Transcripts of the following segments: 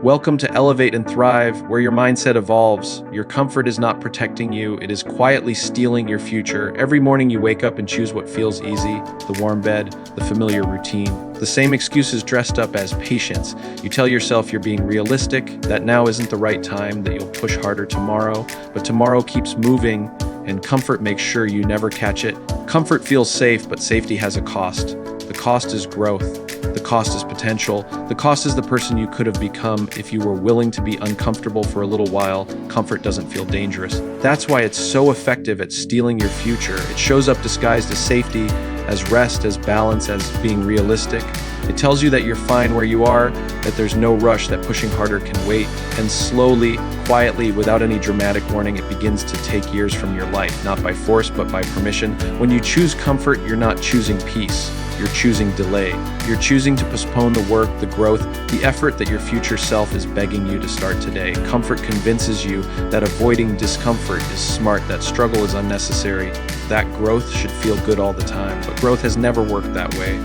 Welcome to Elevate and Thrive, where your mindset evolves. Your comfort is not protecting you, it is quietly stealing your future. Every morning you wake up and choose what feels easy, the warm bed, the familiar routine. The same excuses dressed up as patience. You tell yourself you're being realistic, that now isn't the right time, that you'll push harder tomorrow, but tomorrow keeps moving, and comfort makes sure you never catch it. Comfort feels safe, but safety has a cost. The cost is growth. The cost is potential. The cost is the person you could have become if you were willing to be uncomfortable for a little while. Comfort doesn't feel dangerous. That's why it's so effective at stealing your future. It shows up disguised as safety, as rest, as balance, as being realistic. It tells you that you're fine where you are, that there's no rush, that pushing harder can wait. And slowly, quietly, without any dramatic warning, it begins to take years from your life, not by force, but by permission. When you choose comfort, you're not choosing peace. You're choosing delay. You're choosing to postpone the work, the growth, the effort that your future self is begging you to start today. Comfort convinces you that avoiding discomfort is smart, that struggle is unnecessary, that growth should feel good all the time. But growth has never worked that way.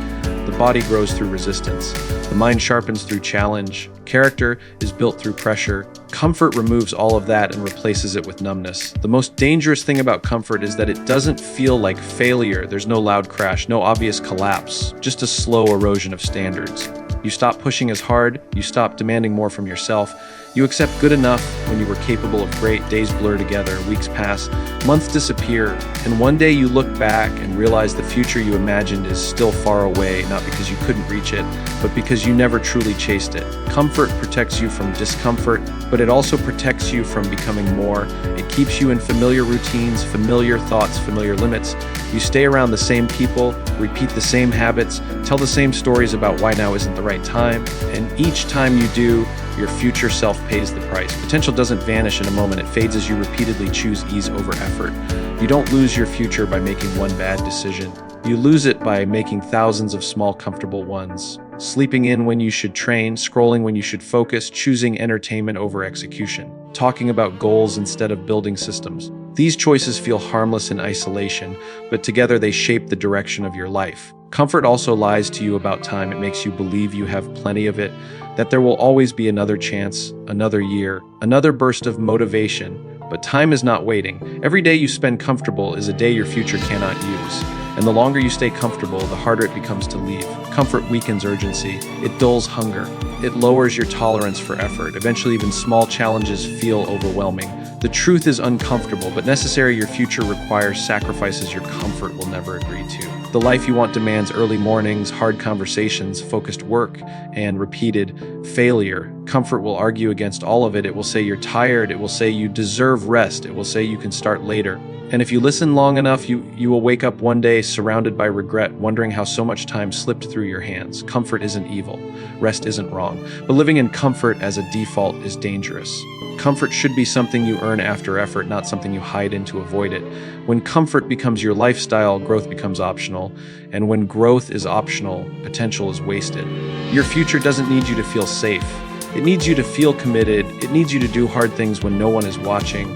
The body grows through resistance. The mind sharpens through challenge. Character is built through pressure. Comfort removes all of that and replaces it with numbness. The most dangerous thing about comfort is that it doesn't feel like failure. There's no loud crash, no obvious collapse, just a slow erosion of standards. You stop pushing as hard, you stop demanding more from yourself. You accept good enough when you were capable of great. Days blur together, weeks pass, months disappear, and one day you look back and realize the future you imagined is still far away, not because you couldn't reach it, but because you never truly chased it. Comfort protects you from discomfort, but it also protects you from becoming more. It keeps you in familiar routines, familiar thoughts, familiar limits. You stay around the same people, repeat the same habits, tell the same stories about why now isn't the right time, and each time you do, your future self pays the price. Potential doesn't vanish in a moment, it fades as you repeatedly choose ease over effort. You don't lose your future by making one bad decision. You lose it by making thousands of small, comfortable ones. Sleeping in when you should train, scrolling when you should focus, choosing entertainment over execution, talking about goals instead of building systems. These choices feel harmless in isolation, but together they shape the direction of your life. Comfort also lies to you about time. It makes you believe you have plenty of it, that there will always be another chance, another year, another burst of motivation. But time is not waiting. Every day you spend comfortable is a day your future cannot use. And the longer you stay comfortable, the harder it becomes to leave. Comfort weakens urgency. It dulls hunger. It lowers your tolerance for effort. Eventually, even small challenges feel overwhelming. The truth is uncomfortable, but necessary. Your future requires sacrifices your comfort will never agree to. The life you want demands early mornings, hard conversations, focused work, and repeated failure. Comfort will argue against all of it. It will say you're tired. It will say you deserve rest. It will say you can start later. And if you listen long enough, you will wake up one day surrounded by regret, wondering how so much time slipped through your hands. Comfort isn't evil. Rest isn't wrong. But living in comfort as a default is dangerous. Comfort should be something you earn after effort, not something you hide in to avoid it. When comfort becomes your lifestyle, growth becomes optional. And when growth is optional, potential is wasted. Your future doesn't need you to feel safe. It needs you to feel committed. It needs you to do hard things when no one is watching.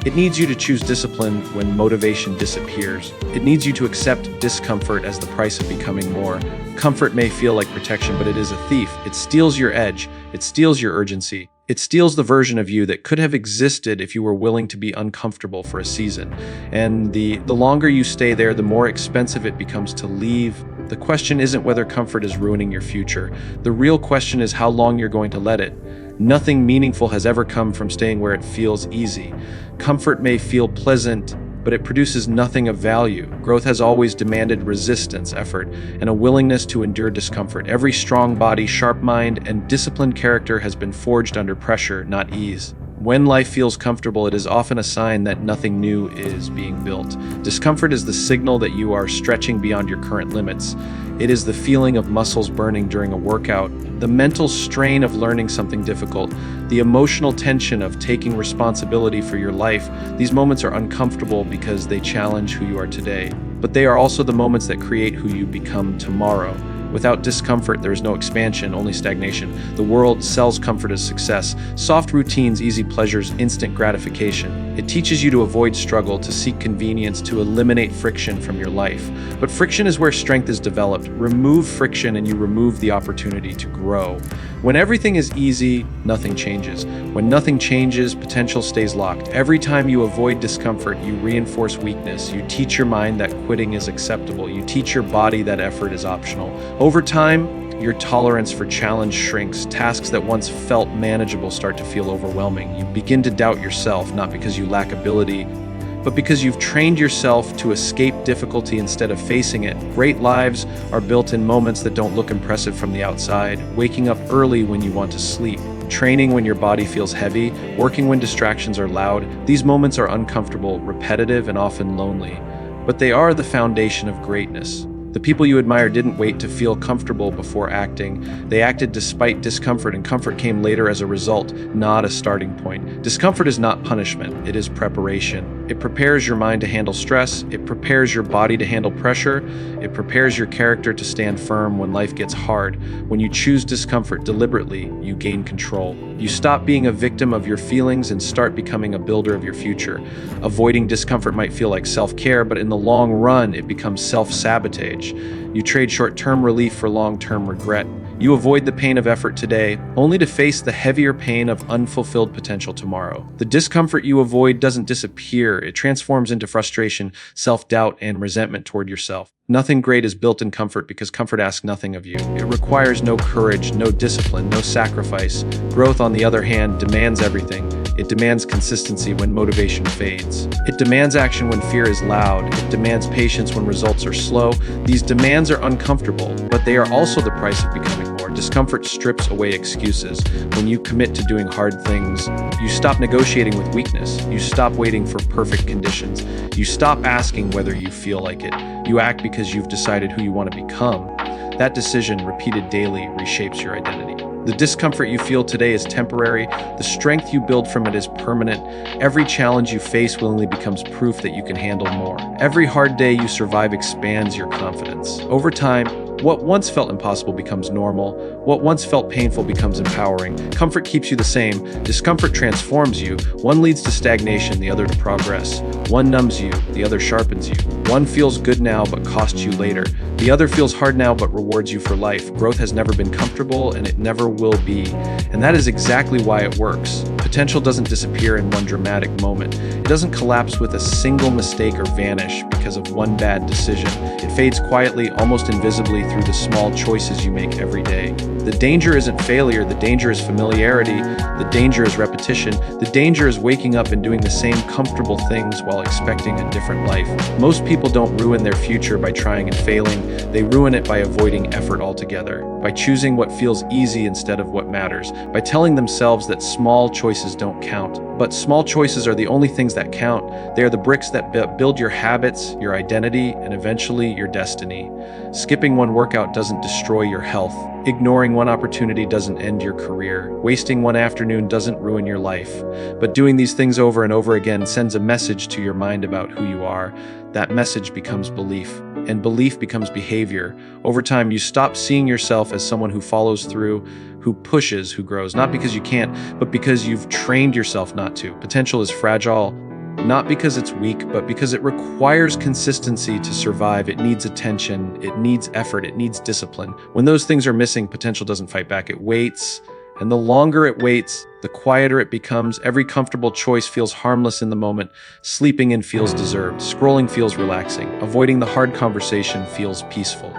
It needs you to choose discipline when motivation disappears. It needs you to accept discomfort as the price of becoming more. Comfort may feel like protection, but it is a thief. It steals your edge. It steals your urgency. It steals the version of you that could have existed if you were willing to be uncomfortable for a season. And the longer you stay there, the more expensive it becomes to leave. The question isn't whether comfort is ruining your future. The real question is how long you're going to let it. Nothing meaningful has ever come from staying where it feels easy. Comfort may feel pleasant, but it produces nothing of value. Growth has always demanded resistance, effort, and a willingness to endure discomfort. Every strong body, sharp mind, and disciplined character has been forged under pressure, not ease. When life feels comfortable, it is often a sign that nothing new is being built. Discomfort is the signal that you are stretching beyond your current limits. It is the feeling of muscles burning during a workout, the mental strain of learning something difficult, the emotional tension of taking responsibility for your life. These moments are uncomfortable because they challenge who you are today, but they are also the moments that create who you become tomorrow. Without discomfort, there is no expansion, only stagnation. The world sells comfort as success. Soft routines, easy pleasures, instant gratification. It teaches you to avoid struggle, to seek convenience, to eliminate friction from your life. But friction is where strength is developed. Remove friction and you remove the opportunity to grow. When everything is easy, nothing changes. When nothing changes, potential stays locked. Every time you avoid discomfort, you reinforce weakness. You teach your mind that quitting is acceptable. You teach your body that effort is optional. Over time, your tolerance for challenge shrinks. Tasks that once felt manageable start to feel overwhelming. You begin to doubt yourself, not because you lack ability, but because you've trained yourself to escape difficulty instead of facing it. Great lives are built in moments that don't look impressive from the outside. Waking up early when you want to sleep, training when your body feels heavy, working when distractions are loud. These moments are uncomfortable, repetitive, and often lonely, but they are the foundation of greatness. The people you admire didn't wait to feel comfortable before acting. They acted despite discomfort, and comfort came later as a result, not a starting point. Discomfort is not punishment, it is preparation. It prepares your mind to handle stress, it prepares your body to handle pressure, it prepares your character to stand firm when life gets hard. When you choose discomfort deliberately, you gain control. You stop being a victim of your feelings and start becoming a builder of your future. Avoiding discomfort might feel like self-care, but in the long run, it becomes self-sabotage. You trade short-term relief for long-term regret. You avoid the pain of effort today, only to face the heavier pain of unfulfilled potential tomorrow. The discomfort you avoid doesn't disappear. It transforms into frustration, self-doubt, and resentment toward yourself. Nothing great is built in comfort because comfort asks nothing of you. It requires no courage, no discipline, no sacrifice. Growth, on the other hand, demands everything. It demands consistency when motivation fades. It demands action when fear is loud. It demands patience when results are slow. These demands are uncomfortable, but they are also the price of becoming more. Discomfort strips away excuses. When you commit to doing hard things, you stop negotiating with weakness. You stop waiting for perfect conditions. You stop asking whether you feel like it. You act because you've decided who you want to become. That decision, repeated daily, reshapes your identity. The discomfort you feel today is temporary. The strength you build from it is permanent. Every challenge you face willingly becomes proof that you can handle more. Every hard day you survive expands your confidence. Over time, what once felt impossible becomes normal. What once felt painful becomes empowering. Comfort keeps you the same. Discomfort transforms you. One leads to stagnation, the other to progress. One numbs you, the other sharpens you. One feels good now but costs you later. The other feels hard now but rewards you for life. Growth has never been comfortable and it never will be. And that is exactly why it works. Potential doesn't disappear in one dramatic moment. It doesn't collapse with a single mistake or vanish because of one bad decision. It fades quietly, almost invisibly, through the small choices you make every day. The danger isn't failure, the danger is familiarity, the danger is repetition, the danger is waking up and doing the same comfortable things while expecting a different life. Most people don't ruin their future by trying and failing, they ruin it by avoiding effort altogether, by choosing what feels easy instead of what matters, by telling themselves that small choices don't count. But small choices are the only things that count. They are the bricks that build your habits, your identity, and eventually your destiny. Skipping one workout doesn't destroy your health. Ignoring one opportunity doesn't end your career. Wasting one afternoon doesn't ruin your life. But doing these things over and over again sends a message to your mind about who you are. That message becomes belief, and belief becomes behavior. Over time, you stop seeing yourself as someone who follows through, who pushes, who grows, not because you can't, but because you've trained yourself not to. Potential is fragile, not because it's weak, but because it requires consistency to survive. It needs attention, it needs effort, it needs discipline. When those things are missing, potential doesn't fight back, it waits. And the longer it waits, the quieter it becomes. Every comfortable choice feels harmless in the moment. Sleeping in feels deserved. Scrolling feels relaxing. Avoiding the hard conversation feels peaceful.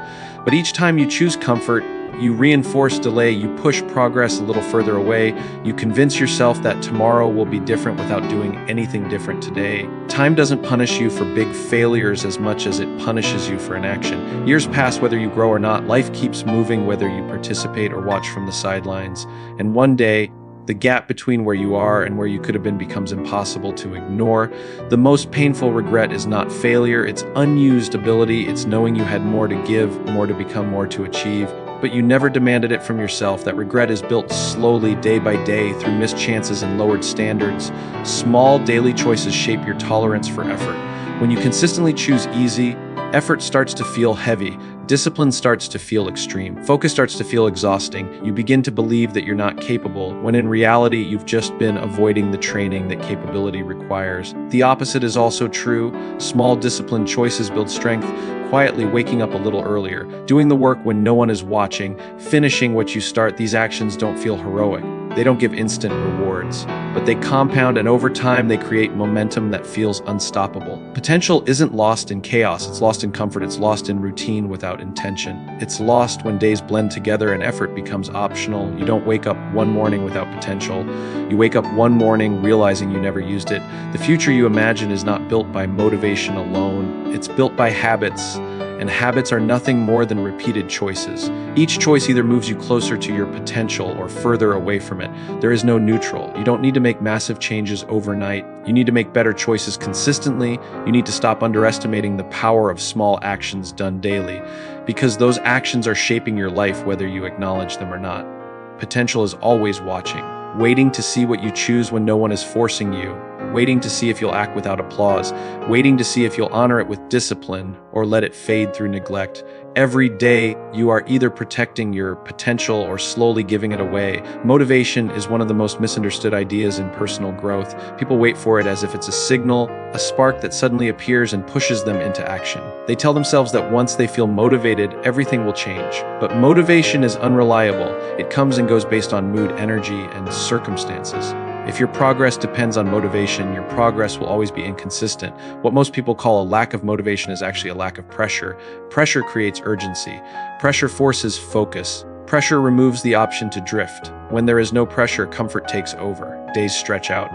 But each time you choose comfort, you reinforce delay, you push progress a little further away, you convince yourself that tomorrow will be different without doing anything different today. Time doesn't punish you for big failures as much as it punishes you for inaction. Years pass whether you grow or not, life keeps moving whether you participate or watch from the sidelines. And one day, the gap between where you are and where you could have been becomes impossible to ignore. The most painful regret is not failure, it's unused ability, it's knowing you had more to give, more to become, more to achieve. But you never demanded it from yourself. That regret is built slowly, day by day, through missed chances and lowered standards. Small daily choices shape your tolerance for effort. When you consistently choose easy, effort starts to feel heavy. Discipline starts to feel extreme. Focus starts to feel exhausting. You begin to believe that you're not capable, when in reality, you've just been avoiding the training that capability requires. The opposite is also true. Small disciplined choices build strength. Quietly waking up a little earlier, doing the work when no one is watching, finishing what you start. These actions don't feel heroic. They don't give instant rewards, but they compound, and over time they create momentum that feels unstoppable. Potential isn't lost in chaos, it's lost in comfort, it's lost in routine without intention. It's lost when days blend together and effort becomes optional. You don't wake up one morning without potential. You wake up one morning realizing you never used it. The future you imagine is not built by motivation alone, it's built by habits. And habits are nothing more than repeated choices. Each choice either moves you closer to your potential or further away from it. There is no neutral. You don't need to make massive changes overnight. You need to make better choices consistently. You need to stop underestimating the power of small actions done daily, because those actions are shaping your life whether you acknowledge them or not. Potential is always watching, waiting to see what you choose when no one is forcing you, waiting to see if you'll act without applause, waiting to see if you'll honor it with discipline or let it fade through neglect. Every day, you are either protecting your potential or slowly giving it away. Motivation is one of the most misunderstood ideas in personal growth. People wait for it as if it's a signal, a spark that suddenly appears and pushes them into action. They tell themselves that once they feel motivated, everything will change. But motivation is unreliable. It comes and goes based on mood, energy, and circumstances. If your progress depends on motivation, your progress will always be inconsistent. What most people call a lack of motivation is actually a lack of pressure. Pressure creates urgency. Pressure forces focus. Pressure removes the option to drift. When there is no pressure, comfort takes over. Days stretch out.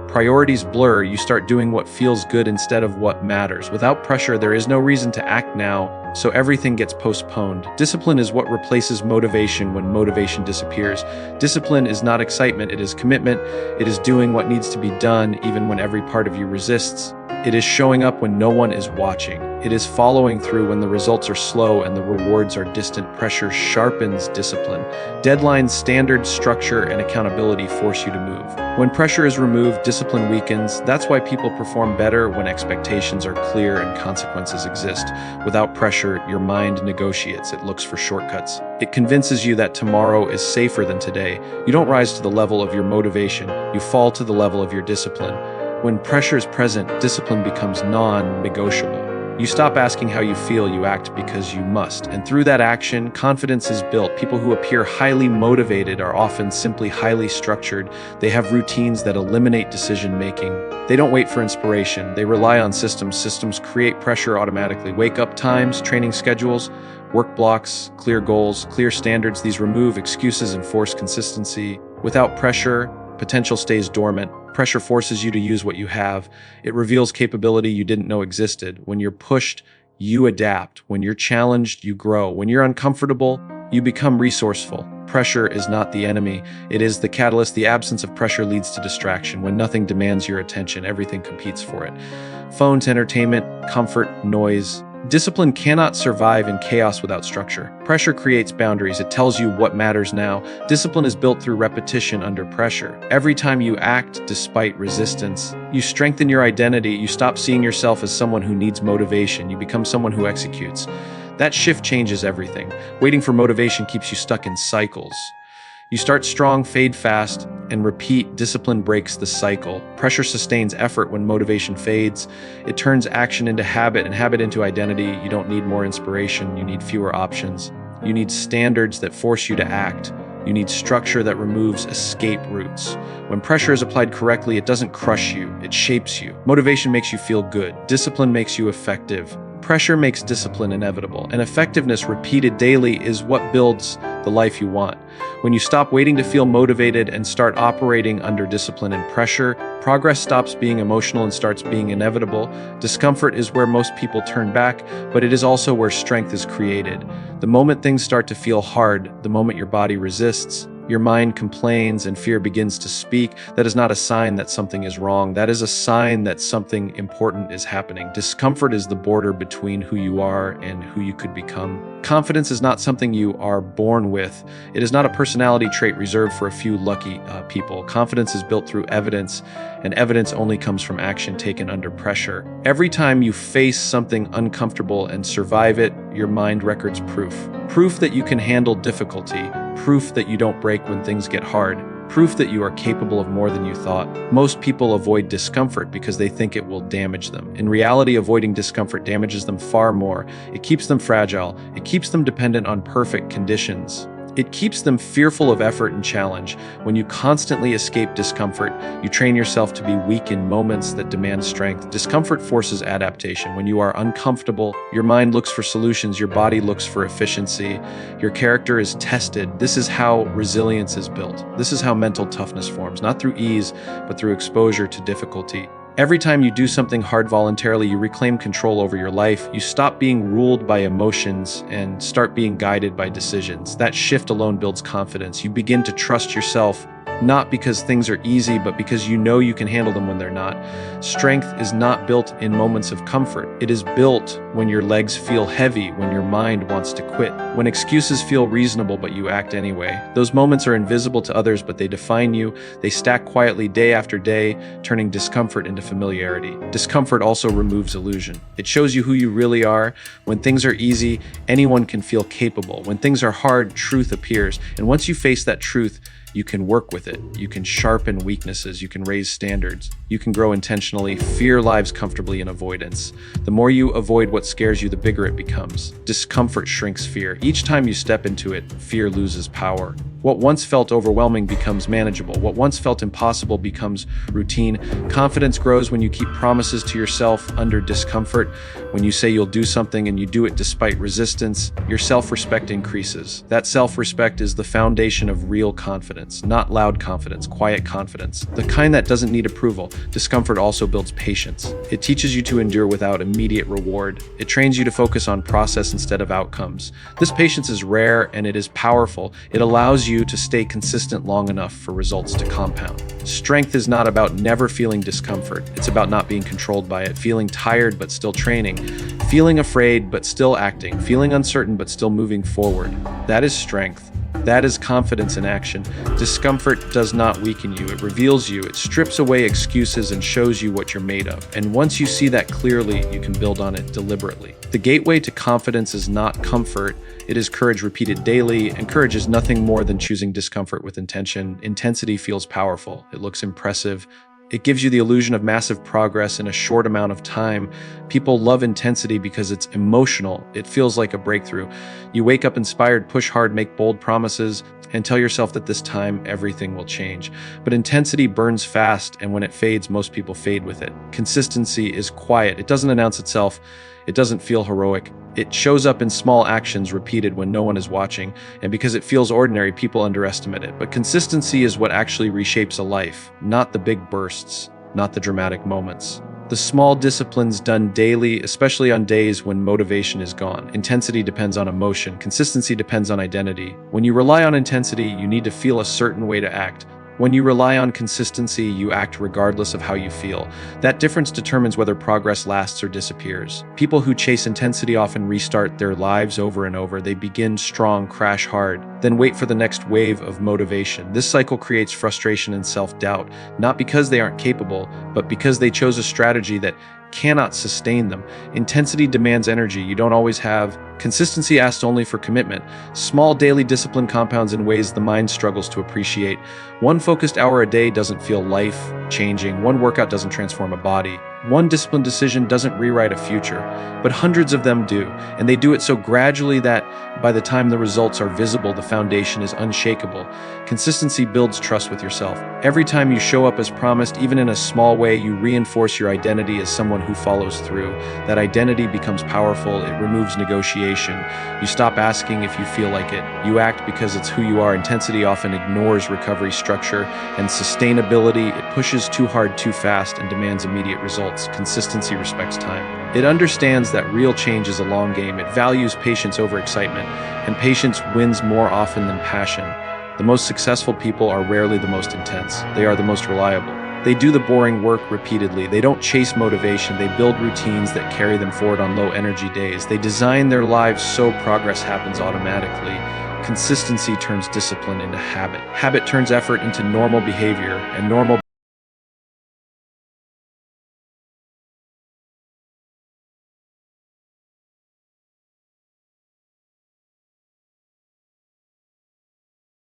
Priorities blur. You start doing what feels good instead of what matters. Without pressure, there is no reason to act now, so everything gets postponed. Discipline is what replaces motivation when motivation disappears. Discipline is not excitement, it is commitment. It is doing what needs to be done even when every part of you resists. It is showing up when no one is watching. It is following through when the results are slow and the rewards are distant. Pressure sharpens discipline. Deadlines, standards, structure, and accountability force you to move. When pressure is removed, discipline weakens. That's why people perform better when expectations are clear and consequences exist. Without pressure, your mind negotiates. It looks for shortcuts. It convinces you that tomorrow is safer than today. You don't rise to the level of your motivation. You fall to the level of your discipline. When pressure is present, discipline becomes non-negotiable. You stop asking how you feel, you act because you must. And through that action, confidence is built. People who appear highly motivated are often simply highly structured. They have routines that eliminate decision-making. They don't wait for inspiration. They rely on systems. Systems create pressure automatically. Wake-up times, training schedules, work blocks, clear goals, clear standards. These remove excuses and force consistency. Without pressure, potential stays dormant. Pressure forces you to use what you have. It reveals capability you didn't know existed. When you're pushed, you adapt. When you're challenged, you grow. When you're uncomfortable, you become resourceful. Pressure is not the enemy. It is the catalyst. The absence of pressure leads to distraction. When nothing demands your attention, everything competes for it. Phones, entertainment, comfort, noise. Discipline cannot survive in chaos without structure. Pressure creates boundaries. It tells you what matters now. Discipline is built through repetition under pressure. Every time you act despite resistance, you strengthen your identity. You stop seeing yourself as someone who needs motivation. You become someone who executes. That shift changes everything. Waiting for motivation keeps you stuck in cycles. You start strong, fade fast, and repeat. Discipline breaks the cycle. Pressure sustains effort. When motivation fades, it turns action into habit and habit into identity. You don't need more inspiration. You need fewer options. You need standards that force you to act. You need structure that removes escape routes. When pressure is applied correctly, it doesn't crush you, it shapes you. Motivation makes you feel good. Discipline makes you effective. Pressure makes discipline inevitable, and effectiveness repeated daily is what builds the life you want. When you stop waiting to feel motivated and start operating under discipline and pressure, progress stops being emotional and starts being inevitable. Discomfort is where most people turn back, but it is also where strength is created. The moment things start to feel hard, the moment your body resists, your mind complains and fear begins to speak, that is not a sign that something is wrong. That is a sign that something important is happening. Discomfort is the border between who you are and who you could become. Confidence is not something you are born with. It is not a personality trait reserved for a few lucky people. Confidence is built through evidence, and evidence only comes from action taken under pressure. Every time you face something uncomfortable and survive it, your mind records proof. Proof that you can handle difficulty, proof that you don't break when things get hard, proof that you are capable of more than you thought. Most people avoid discomfort because they think it will damage them. In reality, avoiding discomfort damages them far more. It keeps them fragile. It keeps them dependent on perfect conditions. It keeps them fearful of effort and challenge. When you constantly escape discomfort, you train yourself to be weak in moments that demand strength. Discomfort forces adaptation. When you are uncomfortable, your mind looks for solutions, your body looks for efficiency, your character is tested. This is how resilience is built. This is how mental toughness forms, not through ease, but through exposure to difficulty. Every time you do something hard voluntarily, you reclaim control over your life. You stop being ruled by emotions and start being guided by decisions. That shift alone builds confidence. You begin to trust yourself, not because things are easy, but because you know you can handle them when they're not. Strength is not built in moments of comfort. It is built when your legs feel heavy, when your mind wants to quit, when excuses feel reasonable but you act anyway. Those moments are invisible to others, but they define you. They stack quietly day after day, turning discomfort into familiarity. Discomfort also removes illusion. It shows you who you really are. When things are easy, anyone can feel capable. When things are hard, truth appears. And once you face that truth, you can work with it. You can sharpen weaknesses. You can raise standards. You can grow intentionally. Fear lives comfortably in avoidance. The more you avoid what scares you, the bigger it becomes. Discomfort shrinks fear. Each time you step into it, fear loses power. What once felt overwhelming becomes manageable. What once felt impossible becomes routine. Confidence grows when you keep promises to yourself under discomfort. When you say you'll do something and you do it despite resistance, your self-respect increases. That self-respect is the foundation of real confidence, not loud confidence, quiet confidence, the kind that doesn't need approval. Discomfort also builds patience. It teaches you to endure without immediate reward. It trains you to focus on process instead of outcomes. This patience is rare and it is powerful. It allows you to stay consistent long enough for results to compound. Strength is not about never feeling discomfort. It's about not being controlled by it, feeling tired but still training, feeling afraid but still acting, feeling uncertain but still moving forward. That is strength. That is confidence in action. Discomfort does not weaken you. It reveals you. It strips away excuses and shows you what you're made of. And once you see that clearly, you can build on it deliberately. The gateway to confidence is not comfort. It is courage repeated daily, and courage is nothing more than choosing discomfort with intention. Intensity feels powerful. It looks impressive. It gives you the illusion of massive progress in a short amount of time. People love intensity because it's emotional. It feels like a breakthrough. You wake up inspired, push hard, make bold promises, and tell yourself that this time everything will change. But intensity burns fast, and when it fades, most people fade with it. Consistency is quiet. It doesn't announce itself. It doesn't feel heroic. It shows up in small actions repeated when no one is watching, and because it feels ordinary, people underestimate it. But consistency is what actually reshapes a life, not the big bursts, not the dramatic moments. The small disciplines done daily, especially on days when motivation is gone. Intensity depends on emotion. Consistency depends on identity. When you rely on intensity, you need to feel a certain way to act. When you rely on consistency, you act regardless of how you feel. That difference determines whether progress lasts or disappears. People who chase intensity often restart their lives over and over. They begin strong, crash hard, then wait for the next wave of motivation. This cycle creates frustration and self-doubt, not because they aren't capable, but because they chose a strategy that cannot sustain them. Intensity demands energy you don't always have. Consistency asks only for commitment. Small daily discipline compounds in ways the mind struggles to appreciate. One focused hour a day doesn't feel life-changing. One workout doesn't transform a body. One disciplined decision doesn't rewrite a future, but hundreds of them do, and they do it so gradually that by the time the results are visible, the foundation is unshakable. Consistency builds trust with yourself. Every time you show up as promised, even in a small way, you reinforce your identity as someone who follows through. That identity becomes powerful. It removes negotiation. You stop asking if you feel like it. You act because it's who you are. Intensity often ignores recovery structure and sustainability. It pushes too hard too fast and demands immediate results. Consistency respects time. It understands that real change is a long game. It values patience over excitement, and patience wins more often than passion. The most successful people are rarely the most intense. They are the most reliable. They do the boring work repeatedly. They don't chase motivation. They build routines that carry them forward on low-energy days. They design their lives so progress happens automatically. Consistency turns discipline into habit. Habit turns effort into normal behavior, and normal